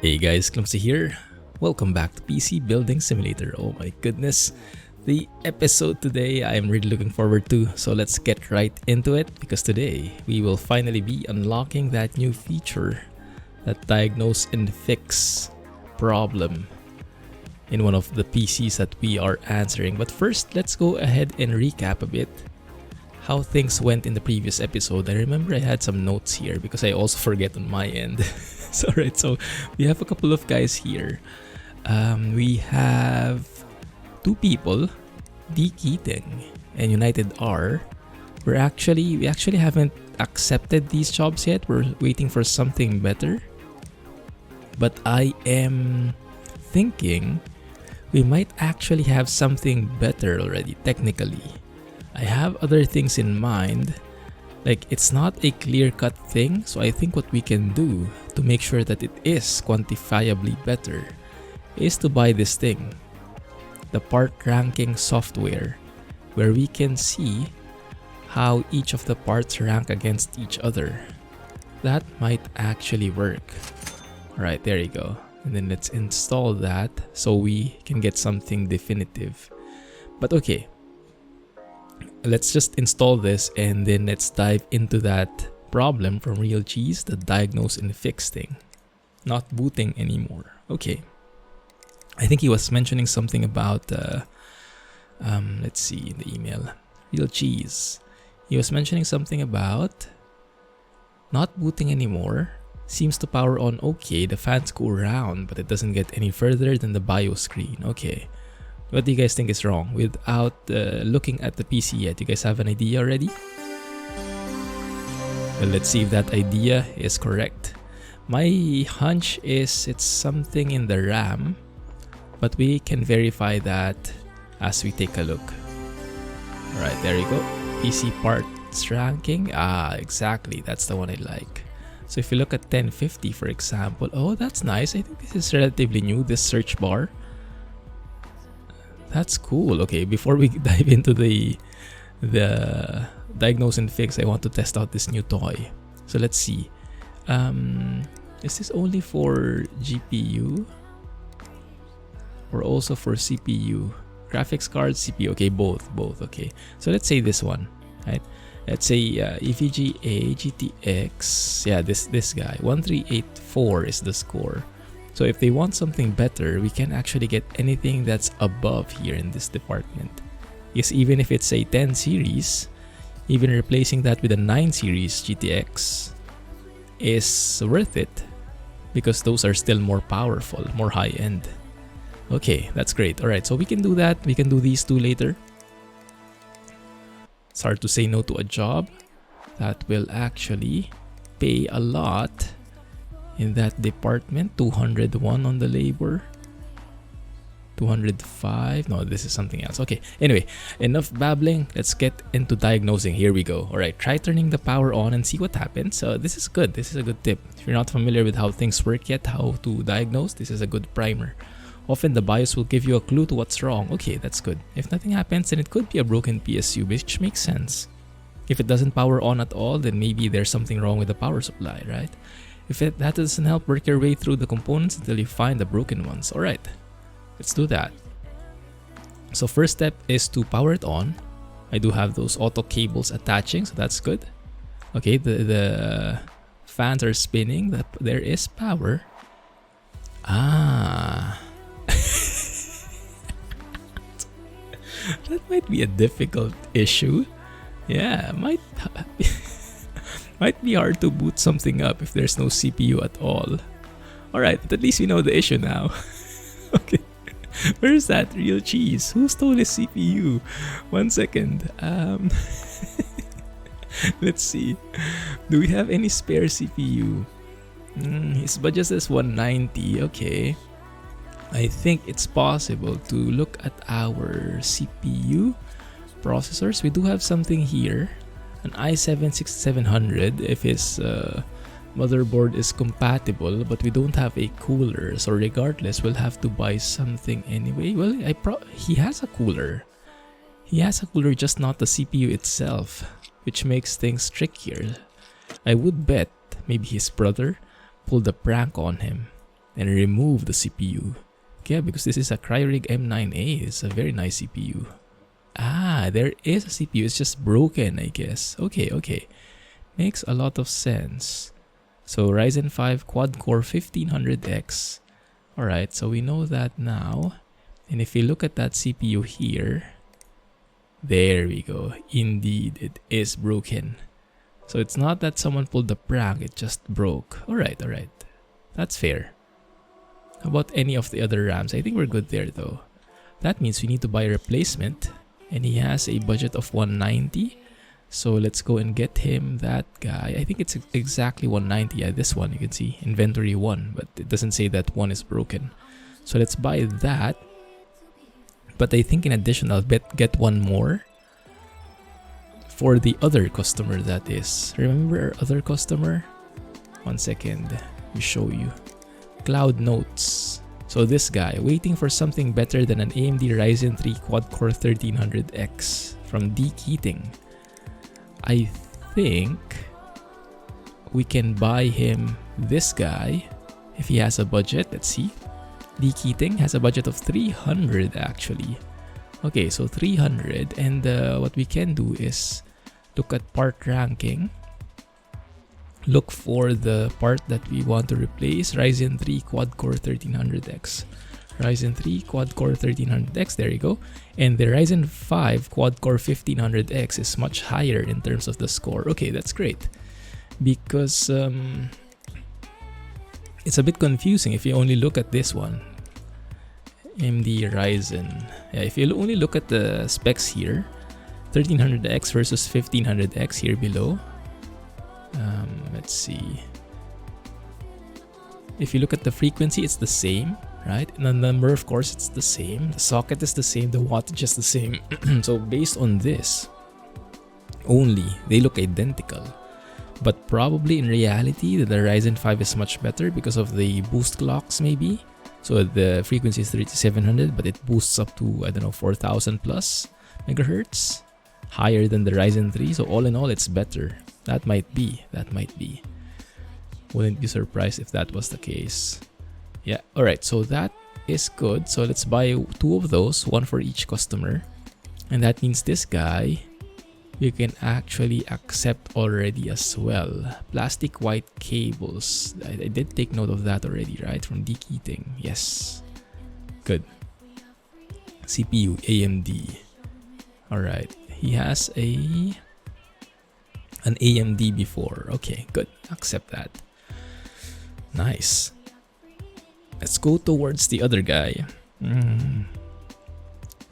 Hey guys, Clumsy here. Welcome back to PC Building Simulator. Oh my goodness, the episode today I'm really looking forward to. So let's get right into it because today we will finally be unlocking that new feature that diagnose and fix problem in one of the PCs that we are answering. But first, let's go ahead and recap a bit how things went in the previous episode. I remember I had some notes here because I also forget on my end. So we have a couple of guys here. We have two people, D Keating and United R. We actually haven't accepted these jobs yet. We're waiting for something better. But I am thinking we might actually have something better already, technically. I have other things in mind. Like, it's not a clear-cut thing, so I think what we can do to make sure that it is quantifiably better is to buy this thing, the part ranking software, where we can see how each of the parts rank against each other. That might actually work. Alright, there you go. And then let's install that so we can get something definitive. But okay, let's just install this and then let's dive into that problem from Real Cheese, the diagnose and fix thing. Not booting anymore. Okay. I think he was mentioning something about, let's see in the email. Real Cheese. He was mentioning something about not booting anymore. Seems to power on okay, the fans go around, but it doesn't get any further than the bio screen. Okay. What do you guys think is wrong without looking at the PC yet? You guys have an idea already? Well, let's see if that idea is correct. My hunch is it's something in the RAM, but we can verify that as we take a look. Alright, there you go. PC parts ranking. Ah, exactly. That's the one I like. So if you look at 1050, for example, oh, that's nice. I think this is relatively new, this search bar. That's cool. Okay, before we dive into the diagnose and fix, I want to test out this new toy. So let's see. Is this only for GPU or also for CPU? Graphics card, CPU. Okay, both. Okay. So let's say this one, right? Let's say EVGA GTX. Yeah, this guy. 1384 is the score. So if they want something better, we can actually get anything that's above here in this department. Yes, even if it's a 10 series, even replacing that with a 9 series GTX is worth it because those are still more powerful, more high-end. Okay, that's great. Alright, so we can do that. We can do these two later. It's hard to say no to a job that will actually pay a lot in that department. 201 on the labor, 205. No, this is something else. Okay, anyway, enough babbling. Let's get into diagnosing. Here we go. All right, try turning the power on and see what happens. This is good. This is a good tip. If you're not familiar with how things work yet, how to diagnose, this is a good primer. Often the BIOS will give you a clue to what's wrong. Okay, that's good. If nothing happens, then it could be a broken PSU, which makes sense. If it doesn't power on at all, then maybe there's something wrong with the power supply, right? If that doesn't help, work your way through the components until you find the broken ones. Alright, let's do that. So first step is to power it on. I do have those auto cables attaching, so that's good. Okay, the fans are spinning. There is power. Ah. That might be a difficult issue. Yeah, might be hard to boot something up if there's no CPU at all. Alright, but at least we know the issue now. Okay. Where's that Real Cheese? Who stole his CPU? 1 second. Let's see. Do we have any spare CPU? His budget says 190. Okay. I think it's possible to look at our CPU processors. We do have something here. An i7-6700 if his motherboard is compatible, but we don't have a cooler, so regardless we'll have to buy something anyway. Well, he has a cooler. He has a cooler, just not the CPU itself, which makes things trickier. I would bet maybe his brother pulled a prank on him. and remove the CPU. Yeah, because this is a Cryorig M9A. It's a very nice CPU. Ah, there is a CPU. It's just broken, I guess. Okay. Makes a lot of sense. So Ryzen 5 quad-core 1500X. Alright, so we know that now. And if you look at that CPU here, there we go. Indeed, it is broken. So it's not that someone pulled the prank, it just broke. Alright. That's fair. How about any of the other RAMs? I think we're good there though. That means we need to buy a replacement. And he has a budget of 190. So let's go and get him that guy. I think it's exactly 190. Yeah, this one you can see. Inventory 1. But it doesn't say that one is broken. So let's buy that. But I think in addition I'll get one more. For the other customer, that is. Remember our other customer? 1 second. We show you. Cloud Notes. So this guy, waiting for something better than an AMD Ryzen 3 quad-core 1300X from D. Keating. I think we can buy him this guy if he has a budget. Let's see. D. Keating has a budget of 300 actually. Okay, so 300, and what we can do is look at part ranking. Look for the part that we want to replace. Ryzen 3 quad-core 1300X. Ryzen 3 quad-core 1300X, there you go. And the Ryzen 5 quad-core 1500X is much higher in terms of the score. Okay, that's great. Because it's a bit confusing if you only look at this one. AMD Ryzen. Yeah, if you only look at the specs here, 1300X versus 1500X here below. Let's see. If you look at the frequency, it's the same, right? And the number, of course, it's the same. The socket is the same. The wattage is the same. So based on this, only they look identical. But probably in reality, the Ryzen 5 is much better because of the boost clocks, maybe. So the frequency is 3700, but it boosts up to, I don't know, 4000 plus megahertz, higher than the Ryzen 3. So all in all, it's better. That might be. Wouldn't be surprised if that was the case. Yeah, alright, so that is good. So let's buy 2 of those, 1 for each customer. And that means this guy, we can actually accept already as well. Plastic white cables. I did take note of that already, right? From D. Keating. Yes. Good. CPU, AMD. Alright. He has an AMD before. Okay, good. Accept that. Nice. Let's go towards the other guy.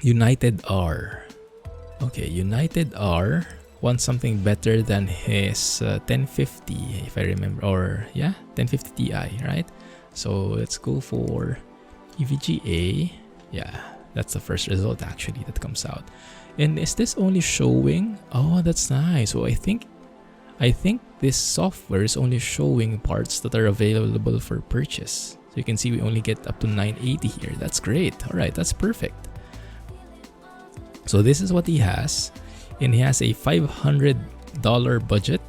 United R. Okay, United R wants something better than his 1050, if I remember. Or, yeah, 1050 Ti, right? So, let's go for EVGA. Yeah, that's the first result actually that comes out. And is this only showing? Oh, that's nice. So, I think this software is only showing parts that are available for purchase. So, you can see we only get up to 980 here. That's great. Alright, that's perfect. So this is what he has, and he has a $500 budget,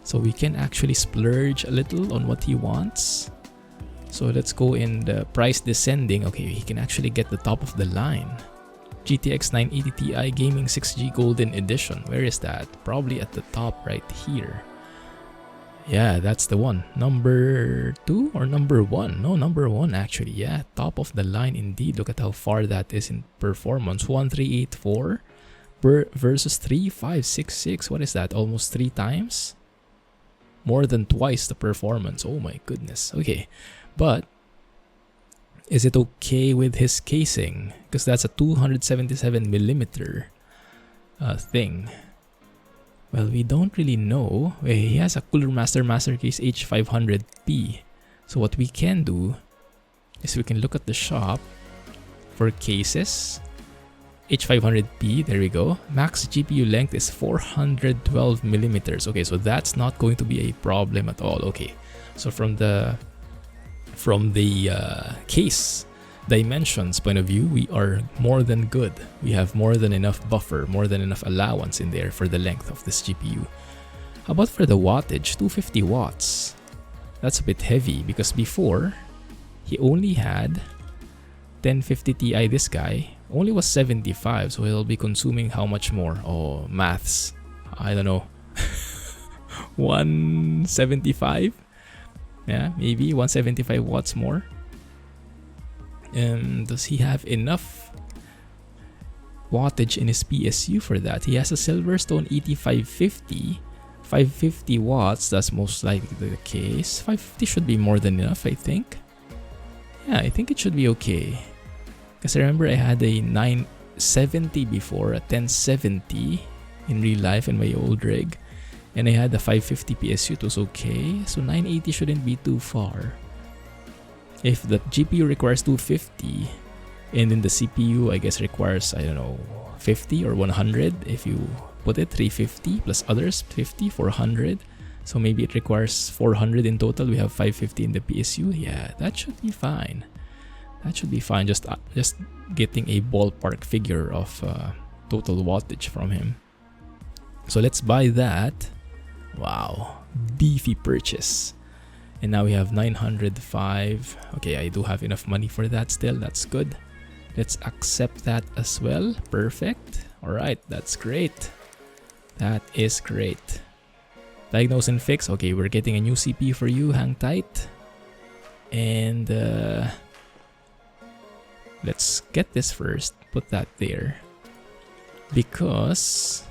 so we can actually splurge a little on what he wants. So let's go in the price descending. Okay, he can actually get the top of the line. GTX 980 Ti Gaming 6G Golden Edition. Where is that? Probably at the top right here. Yeah, that's the one. Number 2 or number 1? No, number 1 actually. Yeah, top of the line indeed. Look at how far that is in performance. 1384 versus 3566. What is that? Almost 3 times? More than twice the performance. Oh my goodness. Okay, but is it okay with his casing? Because that's a 277mm thing. Well, we don't really know. He has a Cooler Master Mastercase H500P. So what we can do is we can look at the shop for cases. H500P, there we go. Max GPU length is 412mm. Okay, so that's not going to be a problem at all. Okay, so from the case dimensions point of view, we are more than good. We have more than enough buffer, more than enough allowance in there for the length of this GPU. How about for the wattage? 250 watts. That's a bit heavy because before he only had 1050 Ti. This guy only was 75, so he'll be consuming how much more? Oh, maths. I don't know. 175? Yeah, maybe 175 watts more. Does he have enough wattage in his PSU for that? He has a Silverstone ET550, 550 watts. That's most likely the case. 550 should be more than enough, I think. Yeah, I think it should be okay. Because I remember I had a 970 before, a 1070 in real life in my old rig. And I had a 550 PSU, it was okay. So 980 shouldn't be too far. If the GPU requires 250, and then the CPU, I guess, requires, I don't know, 50 or 100. If you put it 350 plus others, 50, 400. So maybe it requires 400 in total. We have 550 in the PSU. Yeah, that should be fine. That should be fine. Just getting a ballpark figure of total wattage from him. So let's buy that. Wow, beefy purchase. And now we have 905. Okay, I do have enough money for that still. That's good. Let's accept that as well. Perfect. Alright, that's great. That is great. Diagnose and fix. Okay, we're getting a new CPU for you. Hang tight. And let's get this first. Put that there. Because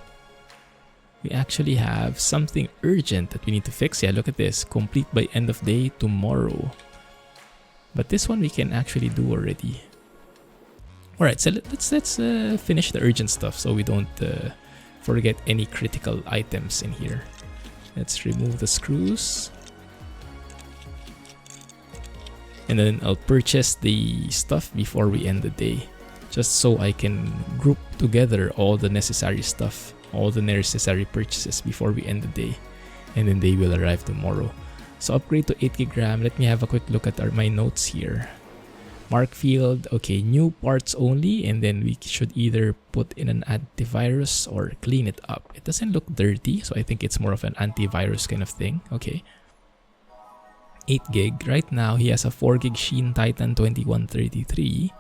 we actually have something urgent that we need to fix. Yeah, look at this. Complete by end of day tomorrow. But this one we can actually do already. Alright, so let's finish the urgent stuff so we don't forget any critical items in here. Let's remove the screws. And then I'll purchase the stuff before we end the day. Just so I can group together all the necessary stuff. All the necessary purchases before we end the day. And then they will arrive tomorrow. So upgrade to 8GB RAM. Let me have a quick look at my notes here. Mark field, okay, new parts only, and then we should either put in an antivirus or clean it up. It doesn't look dirty, so I think it's more of an antivirus kind of thing. Okay. 8GB. Right now, he has a 4GB Sheen Titan 2133.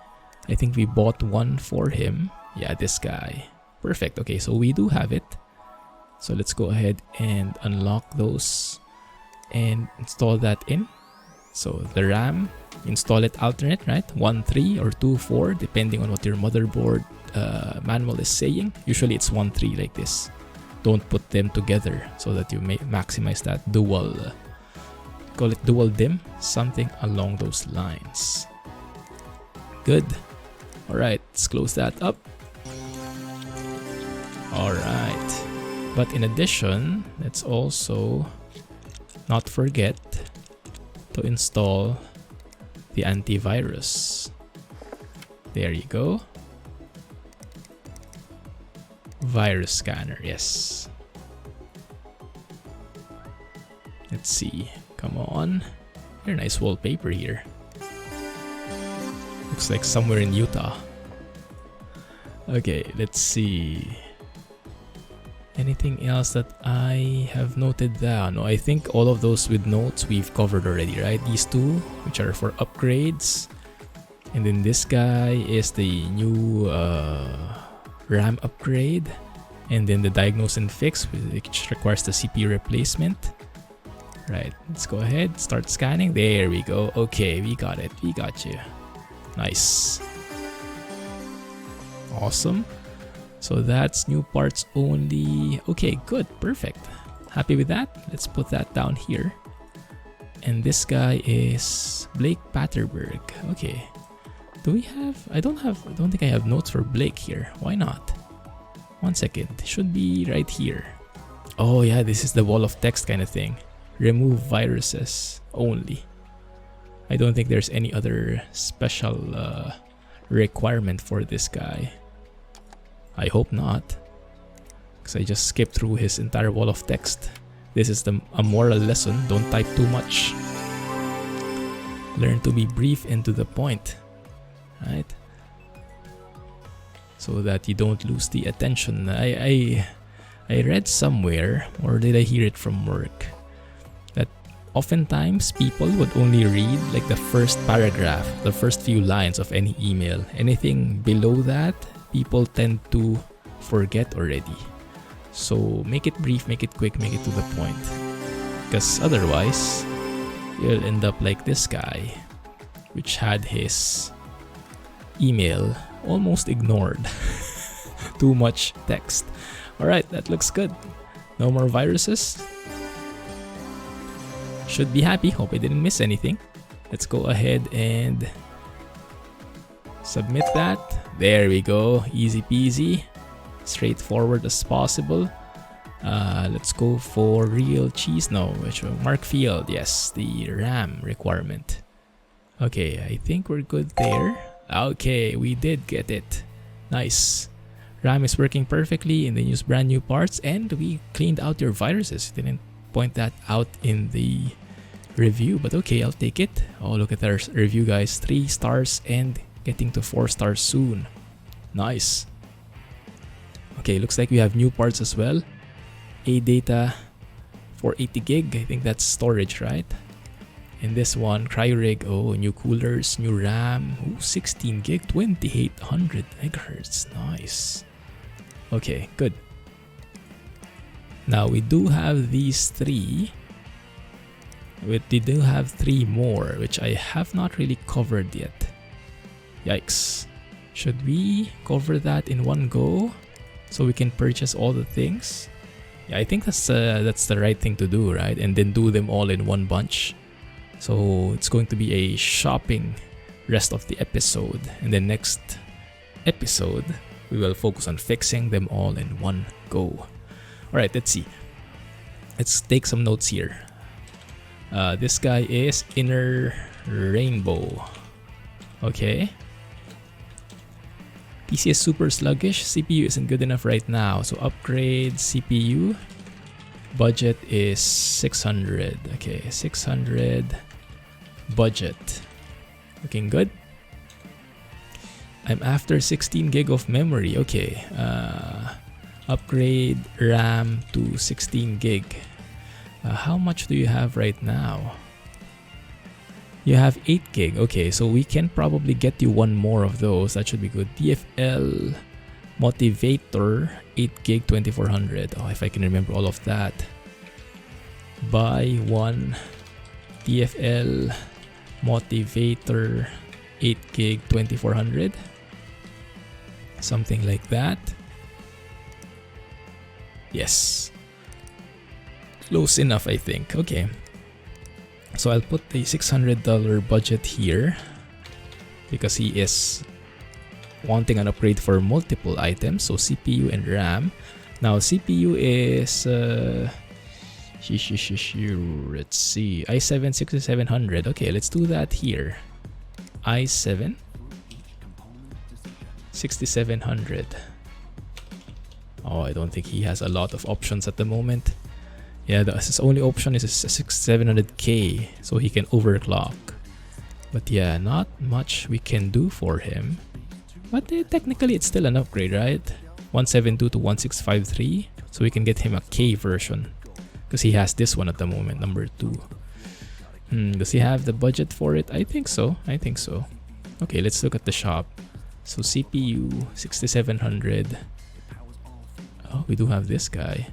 I think we bought one for him. Yeah, this guy. Perfect. Okay, so we do have it. So let's go ahead and unlock those and install that in. So the RAM, install it alternate, right? 1.3 or 2.4 depending on what your motherboard manual is saying. Usually it's 1.3 like this. Don't put them together so that you may maximize that dual, call it dual DIMM, something along those lines. Good. Alright, let's close that up. Alright. But in addition, let's also not forget to install the antivirus. There you go. Virus scanner, yes. Let's see. Come on. Very nice wallpaper here. Looks like somewhere in Utah. Okay, let's see. Anything else that I have noted down? No, I think all of those with notes we've covered already, right? These two, which are for upgrades. And then this guy is the new RAM upgrade. And then the diagnose and fix, which requires the CPU replacement. Right, let's go ahead, start scanning. There we go. Okay, we got it. We got you. Nice. Awesome. So that's new parts only. Okay, good, perfect. Happy with that? Let's put that down here. And this guy is Blake Patterberg. Okay. Do we have? I don't think I have notes for Blake here. Why not? 1 second. Should be right here. Oh yeah, this is the wall of text kind of thing. Remove viruses only. I don't think there's any other special requirement for this guy. I hope not, because I just skipped through his entire wall of text. This is a moral lesson. Don't type too much. Learn to be brief and to the point, right? So that you don't lose the attention. I read somewhere, or did I hear it from work, that oftentimes people would only read like the first paragraph, the first few lines of any email. Anything below that, people tend to forget already. So make it brief, make it quick, make it to the point. Because otherwise, you'll end up like this guy, which had his email almost ignored. Too much text. Alright, that looks good. No more viruses. Should be happy. Hope I didn't miss anything. Let's go ahead and submit that. There we go. Easy peasy. Straightforward as possible. Let's go for real cheese. No, which one? Mark Field. Yes, the RAM requirement. Okay, I think we're good there. Okay, we did get it. Nice. RAM is working perfectly and then use brand new parts, and we cleaned out your viruses. Didn't point that out in the review, but okay, I'll take it. Oh, look at our review, guys. 3 stars and getting to 4 stars soon. Nice. Okay, looks like we have new parts as well. A data for 80 gig. I think that's storage, right? And this one, cryorig. Oh, new coolers, new RAM. Ooh, 16 gig, 2800 megahertz. Nice. Okay, good. Now we do have these 3. We do have 3 more, which I have not really covered yet. Yikes. Should we cover that in one go so we can purchase all the things? Yeah, I think that's the right thing to do, right? And then do them all in one bunch. So it's going to be a shopping rest of the episode. And then next episode, we will focus on fixing them all in one go. Alright, let's see. Let's take some notes here. This guy is Inner Rainbow. Okay. PC is super sluggish. CPU isn't good enough right now. So upgrade CPU. Budget is 600. Okay, 600 budget. Looking good. I'm after 16 gig of memory. Okay. Upgrade RAM to 16 gig. How much do you have right now? You have 8 gig. Okay, so we can probably get you one more of those. That should be good. DFL Motivator 8 gig 2400. Oh, if I can remember all of that. Buy one DFL Motivator 8 gig 2400. Something like that. Yes. Close enough, I think. Okay. So I'll put the $600 budget here because he is wanting an upgrade for multiple items. So CPU and RAM. Now CPU is let's see, i7 6700. Okay, let's do that here. i7 6700. Oh, I don't think he has a lot of options at the moment. Yeah, his only option is a 6700K, so he can overclock. But yeah, not much we can do for him. But technically it's still an upgrade, right? 172 to 1653, so we can get him a K version. Because he has this one at the moment, number 2. Does he have the budget for it? I think so, I think so. Okay, let's look at the shop. So CPU, 6700. Oh, we do have this guy.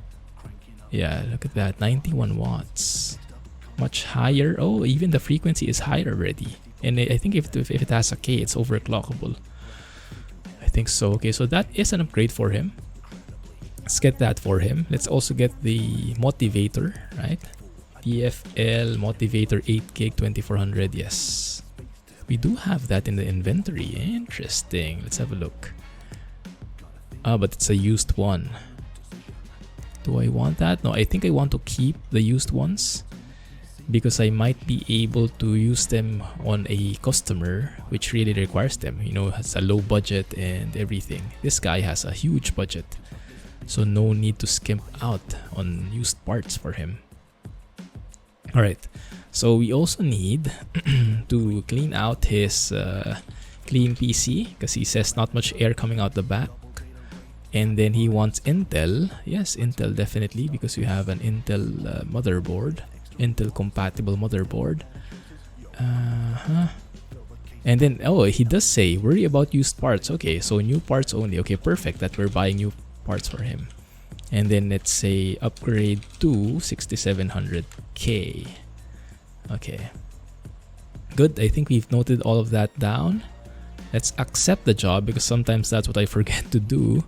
Yeah, look at that, 91 watts. Much higher. Oh, even the frequency is higher already. And I think if it has a K, it's overclockable. I think so. Okay, so that is an upgrade for him. Let's get that for him. Let's also get the motivator, right? DFL motivator 8 gig 2400. Yes, we do have that in the inventory. Interesting. Let's have a look. But it's a used one. Do I want that? No, I think I want to keep the used ones because I might be able to use them on a customer which really requires them. You know, has a low budget and everything. This guy has a huge budget, so no need to skimp out on used parts for him. Alright, so we also need to clean out his clean PC because he says not much air coming out the back. And then he wants Intel. Yes, Intel definitely, because you have an Intel motherboard. Intel compatible motherboard. And then, oh, he does say, worry about used parts. Okay, so new parts only. Okay, perfect that we're buying new parts for him. And then let's say upgrade to 6700K. Okay. Good, I think we've noted all of that down. Let's accept the job because sometimes that's what I forget to do.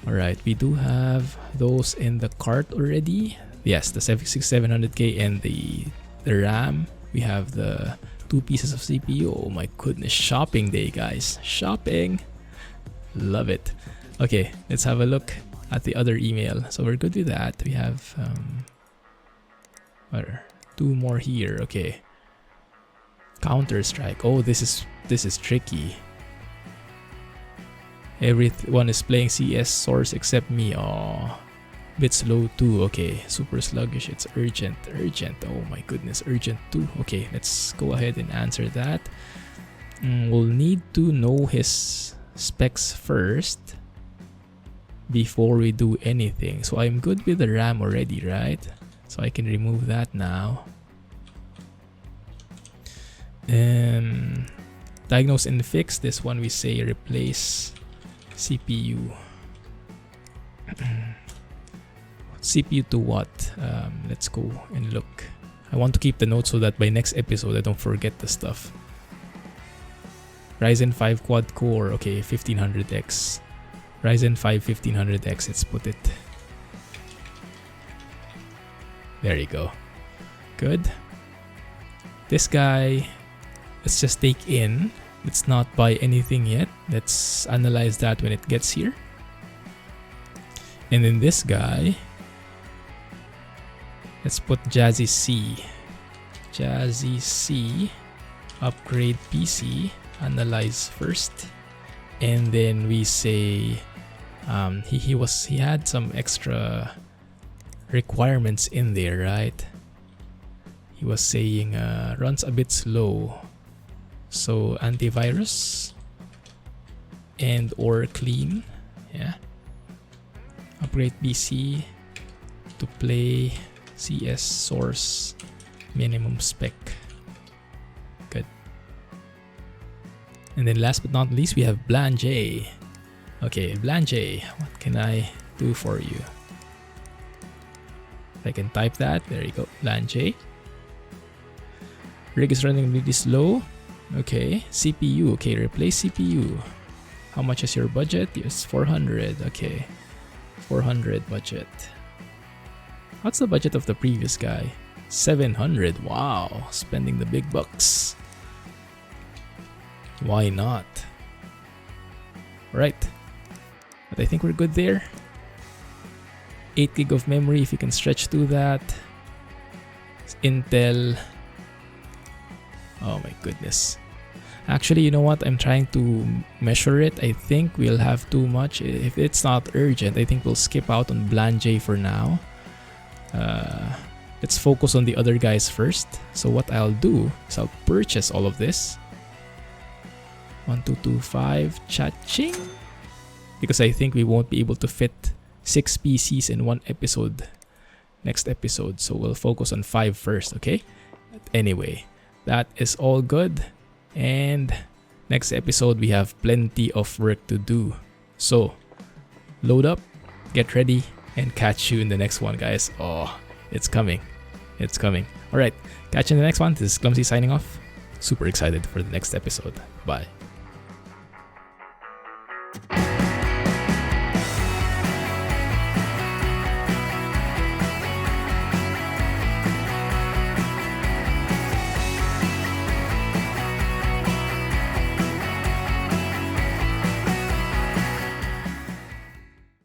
Alright, we do have those in the cart already. Yes, the 6700K and the RAM. We have the 2 pieces of CPU. Oh my goodness, shopping day, guys. Shopping. Love it. Okay, let's have a look at the other email. So we're good with that. We have 2 more here. Okay. Counter-Strike. Oh, this is tricky. Everyone is playing CS Source except me. Oh, bit slow too. Okay, super sluggish. It's urgent. Oh my goodness, urgent too. Okay, let's go ahead and answer that. We'll need to know his specs first before we do anything. So I'm good with the RAM already, right? So I can remove that now. Diagnose and fix. This one we say replace CPU. CPU to what? Let's go and look. I want to keep the notes so that by next episode I don't forget the stuff. Ryzen 5 quad core. Okay, 1500X. Ryzen 5 1500X. Let's put it. There you go. Good. This guy, let's just take in. Let's not buy anything yet. Let's analyze that when it gets here. And then this guy, let's put Jazzy C. Jazzy C, upgrade PC, analyze first. And then we say he had some extra requirements in there, right? He was saying runs a bit slow. So antivirus and or clean. Yeah. Upgrade PC to play CS Source minimum spec. Good. And then last but not least, we have Blanjay. Okay, Blanjay, what can I do for you? If I can type that, there you go, Blanjay. Rig is running really slow. Okay, CPU. Okay, replace CPU. How much is your budget? Yes, 400. Okay, 400 budget. What's the budget of the previous guy? 700. Wow, spending the big bucks. Why not? Right. But I think we're good there. 8 gig of memory if you can stretch to that. Intel. Oh my goodness. Actually, you know what? I'm trying to measure it. I think we'll have too much. If it's not urgent, I think we'll skip out on Blanjay for now. Let's focus on the other guys first. So what I'll do is I'll purchase all of this. 1225 cha-ching. Because I think we won't be able to fit 6 PCs in one episode. Next episode. So we'll focus on 5 first, okay? But anyway, that is all good. And next episode, we have plenty of work to do. So, load up, get ready, and catch you in the next one, guys. Oh, it's coming. It's coming. Alright, catch you in the next one. This is Clumsy signing off. Super excited for the next episode. Bye.